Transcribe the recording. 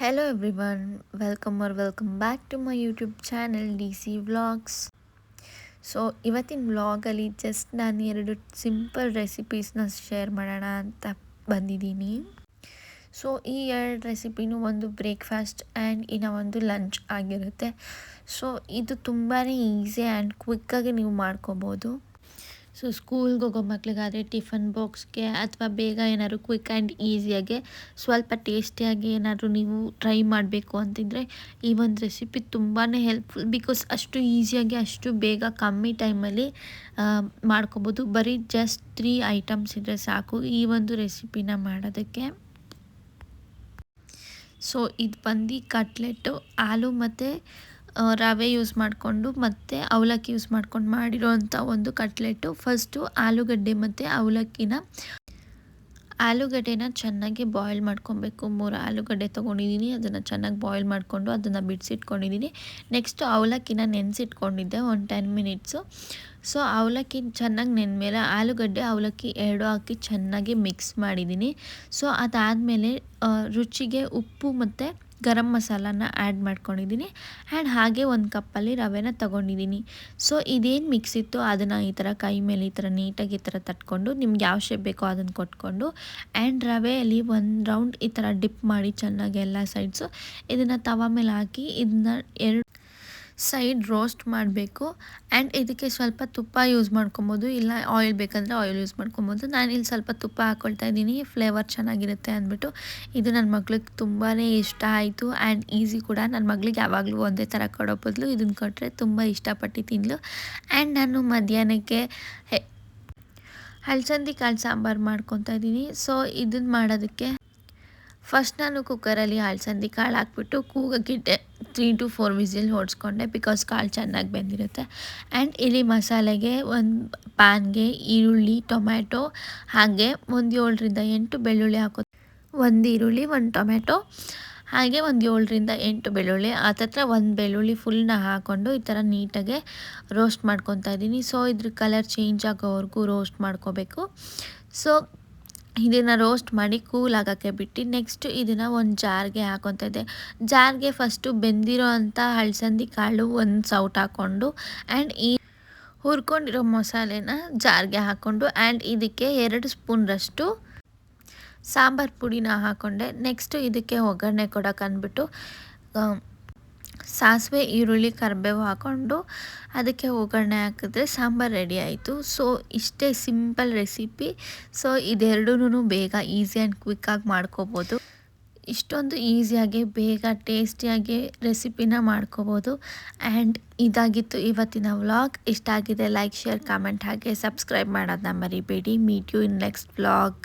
Hello everyone, welcome back to my YouTube channel DC Vlogs. So ಇವತ್ತಿನ ವ್ಲಾಗಲ್ಲಿ just ನಾನು 2 simple ರೆಸಿಪೀಸ್ನ share ಮಾಡೋಣ ಅಂತ ಬಂದಿದ್ದೀನಿ. ಸೊ ಈ 2 ರೆಸಿಪಿನೂ ಒಂದು ಬ್ರೇಕ್ಫಾಸ್ಟ್ ಆ್ಯಂಡ್ ಇನ್ನು ಒಂದು ಲಂಚ್ ಆಗಿರುತ್ತೆ. ಸೊ ಇದು ತುಂಬಾ ಈಸಿ ಆ್ಯಂಡ್ ಕ್ವಿಕ್ಕಾಗಿ ನೀವು ಮಾಡ್ಕೋಬೋದು. ಸೊ ಸ್ಕೂಲ್ಗೆ ಹೋಗೋ ಮಕ್ಳಿಗಾದರೆ ಟಿಫನ್ ಬಾಕ್ಸ್ಗೆ ಅಥವಾ ಬೇಗ ಏನಾದ್ರು ಕ್ವಿಕ್ ಆ್ಯಂಡ್ ಈಸಿಯಾಗೆ ಸ್ವಲ್ಪ ಟೇಸ್ಟಿಯಾಗಿ ಏನಾದರೂ ನೀವು ಟ್ರೈ ಮಾಡಬೇಕು ಅಂತಿದ್ರೆ ಈ ಒಂದು ರೆಸಿಪಿ ತುಂಬಾ ಹೆಲ್ಪ್ಫುಲ್. ಬಿಕಾಸ್ ಅಷ್ಟು ಈಸಿಯಾಗಿ ಅಷ್ಟು ಬೇಗ ಕಮ್ಮಿ ಟೈಮಲ್ಲಿ ಮಾಡ್ಕೋಬೋದು. ಬರೀ ಜಸ್ಟ್ 3 ಐಟಮ್ಸ್ ಇದ್ದರೆ ಸಾಕು ಈ ಒಂದು ರೆಸಿಪಿನ ಮಾಡೋದಕ್ಕೆ. ಸೊ ಇದು ಬಂದು ಕಟ್ಲೆಟ್ಟು ಆಲೂ ಮತ್ತು ರವೆ ಯೂಸ್ ಮಾಡಿಕೊಂಡು ಮತ್ತು ಅವಲಕ್ಕಿ ಯೂಸ್ ಮಾಡ್ಕೊಂಡು ಮಾಡಿರೋವಂಥ ಒಂದು ಕಟ್ಲೆಟ್ಟು. ಫಸ್ಟು ಆಲೂಗಡ್ಡೆನ ಚೆನ್ನಾಗಿ ಬಾಯ್ಲ್ ಮಾಡ್ಕೊಬೇಕು. 3 ಆಲೂಗಡ್ಡೆ ತೊಗೊಂಡಿದ್ದೀನಿ, ಅದನ್ನು ಚೆನ್ನಾಗಿ ಬಾಯ್ಲ್ ಮಾಡಿಕೊಂಡು ಅದನ್ನು ಬಿಡಿಸಿಟ್ಕೊಂಡಿದ್ದೀನಿ. ನೆಕ್ಸ್ಟು ಅವಲಕ್ಕಿನ ನೆನೆಸಿಟ್ಕೊಂಡಿದ್ದೆ ಒಂದು 10 ಮಿನಿಟ್ಸು. ಸೊ ಅವಲಕ್ಕಿ ಚೆನ್ನಾಗಿ ನೆಂದಮೇಲೆ ಆಲೂಗಡ್ಡೆ ಅವಲಕ್ಕಿ 2 ಹಾಕಿ ಚೆನ್ನಾಗಿ ಮಿಕ್ಸ್ ಮಾಡಿದ್ದೀನಿ. ಸೊ ಅದಾದಮೇಲೆ ರುಚಿಗೆ ಉಪ್ಪು ಮತ್ತು ಗರಂ ಮಸಾಲಾನ ಆ್ಯಡ್ ಮಾಡ್ಕೊಂಡಿದ್ದೀನಿ ಆ್ಯಂಡ್ ಹಾಗೆ ಒಂದು ಕಪ್ಪಲ್ಲಿ ರವೆನ ತೊಗೊಂಡಿದ್ದೀನಿ. ಸೊ ಇದೇನು ಮಿಕ್ಸ್ ಇತ್ತು ಅದನ್ನು ಈ ಥರ ಕೈ ಮೇಲೆ ಈ ಥರ ನೀಟಾಗಿ ಈ ಥರ ತಟ್ಕೊಂಡು ನಿಮ್ಗೆ ಯಾವ ಶೇಪ್ ಬೇಕೋ ಅದನ್ನು ಕೊಟ್ಕೊಂಡು ಆ್ಯಂಡ್ ರವೆಯಲ್ಲಿ ಒಂದು ರೌಂಡ್ ಈ ಥರ ಡಿಪ್ ಮಾಡಿ ಚೆನ್ನಾಗಿ ಎಲ್ಲ ಸೈಡ್ಸು ಇದನ್ನು ತವ ಮೇಲೆ ಹಾಕಿ ಇದನ್ನ 2 ಸೈಡ್ ರೋಸ್ಟ್ ಮಾಡಬೇಕು. ಆ್ಯಂಡ್ ಇದಕ್ಕೆ ಸ್ವಲ್ಪ ತುಪ್ಪ ಯೂಸ್ ಮಾಡ್ಕೊಬೋದು, ಇಲ್ಲ ಆಯಿಲ್ ಬೇಕಂದರೆ ಆಯಿಲ್ ಯೂಸ್ ಮಾಡ್ಕೊಬೋದು. ನಾನಿಲ್ಲಿ ಸ್ವಲ್ಪ ತುಪ್ಪ ಹಾಕ್ಕೊಳ್ತಾ ಇದ್ದೀನಿ, ಫ್ಲೇವರ್ ಚೆನ್ನಾಗಿರುತ್ತೆ ಅಂದ್ಬಿಟ್ಟು. ಇದು ನನ್ನ ಮಗಳಿಗೆ ತುಂಬಾ ಇಷ್ಟ ಆಯಿತು ಆ್ಯಂಡ್ ಈಸಿ ಕೂಡ. ನನ್ನ ಮಗಳಿಗೆ ಯಾವಾಗಲೂ ಒಂದೇ ಥರ ಕೊಡೋ ಬದಲು ಇದನ್ನು ಕೊಟ್ಟರೆ ತುಂಬ ಇಷ್ಟಪಟ್ಟು ತಿಂದಳು. ಆ್ಯಂಡ್ ನಾನು ಮಧ್ಯಾಹ್ನಕ್ಕೆ ಹಲಸಂದಿ ಕಾಳು ಸಾಂಬಾರು ಮಾಡ್ಕೊತಾ ಇದ್ದೀನಿ. ಸೊ ಇದನ್ನು ಮಾಡೋದಕ್ಕೆ ಫಸ್ಟ್ ನಾನು ಕುಕ್ಕರಲ್ಲಿ ಹಲಸಂದಿ ಕಾಳು ಹಾಕ್ಬಿಟ್ಟು ಕೂಗಕ್ಕಿಟ್ಟೆ. 3 to 4 ವಿಸಿಲ್ ಹೊಡ್ಸ್ಕೊಂಡೆ, ಬಿಕಾಸ್ ಕಾಳು ಚೆನ್ನಾಗಿ ಬೆಂದಿರುತ್ತೆ. ಆ್ಯಂಡ್ ಇಲ್ಲಿ ಮಸಾಲೆಗೆ ಒಂದು ಪ್ಯಾನ್ಗೆ ಈರುಳ್ಳಿ, ಟೊಮ್ಯಾಟೊ ಹಾಗೆ ಒಂದು 7ರಿಂದ 8 ಬೆಳ್ಳುಳ್ಳಿ ಹಾಕೋ. 1 ಈರುಳ್ಳಿ, 1 ಟೊಮ್ಯಾಟೊ ಹಾಗೆ ಒಂದು 7ರಿಂದ 8 ಬೆಳ್ಳುಳ್ಳಿ. ಹತ್ತತ್ರ 1 ಬೆಳ್ಳುಳ್ಳಿ ಫುಲ್ನ ಹಾಕ್ಕೊಂಡು ಈ ಥರ ನೀಟಾಗೆ ರೋಸ್ಟ್ ಮಾಡ್ಕೊತಾ ಇದ್ದೀನಿ. ಸೊ ಇದ್ರ ಕಲರ್ ಚೇಂಜ್ ಆಗೋವರೆಗೂ ರೋಸ್ಟ್ ಮಾಡ್ಕೋಬೇಕು. ಸೊ ಇದನ್ನು ರೋಸ್ಟ್ ಮಾಡಿ ಕೂಲ್ ಆಗೋಕ್ಕೆ ಬಿಟ್ಟು ನೆಕ್ಸ್ಟ್ ಇದನ್ನು ಒಂದು ಜಾರ್ಗೆ ಹಾಕ್ಕೊತಾ ಇದ್ದೆ. ಜಾರ್ಗೆ ಫಸ್ಟು ಬೆಂದಿರೋ ಅಂಥ ಹಲಸಂದಿ ಕಾಳು ಒಂದು ಸೌಟ್ ಹಾಕ್ಕೊಂಡು ಆ್ಯಂಡ್ ಈ ಹುರ್ಕೊಂಡಿರೋ ಮಸಾಲೆನ ಜಾರ್ಗೆ ಹಾಕ್ಕೊಂಡು ಆ್ಯಂಡ್ ಇದಕ್ಕೆ 2 ಸ್ಪೂನ್ರಷ್ಟು ಸಾಂಬಾರು ಪುಡಿನ ಹಾಕ್ಕೊಂಡೆ. ನೆಕ್ಸ್ಟು ಇದಕ್ಕೆ ಒಗ್ಗರಣೆ ಕೊಡೋಕೆ ಅಂದ್ಬಿಟ್ಟು ಸಾಸಿವೆ, ಈರುಳ್ಳಿ, ಕರಿಬೇವು ಹಾಕ್ಕೊಂಡು ಅದಕ್ಕೆ ಒಗ್ಗರಣೆ ಹಾಕಿದ್ರೆ ಸಾಂಬಾರು ರೆಡಿ ಆಯಿತು. ಸೊ ಇಷ್ಟೇ ಸಿಂಪಲ್ ರೆಸಿಪಿ. ಸೊ ಇದೆರಡೂ ಬೇಗ ಈಸಿ ಆ್ಯಂಡ್ ಕ್ವಿಕ್ಕಾಗಿ ಮಾಡ್ಕೋಬೋದು. ಇಷ್ಟೊಂದು ಈಸಿಯಾಗಿ ಬೇಗ ಟೇಸ್ಟಿಯಾಗಿ ರೆಸಿಪಿನ ಮಾಡ್ಕೋಬೋದು. ಆ್ಯಂಡ್ ಇದಾಗಿತ್ತು ಇವತ್ತಿನ ವ್ಲಾಗ್. ಇಷ್ಟ ಆಗಿದೆ ಲೈಕ್, ಶೇರ್, ಕಾಮೆಂಟ್ ಹಾಗೆ ಸಬ್ಸ್ಕ್ರೈಬ್ ಮಾಡೋದನ್ನ ಮರಿಬೇಡಿ. Meet you in next vlog.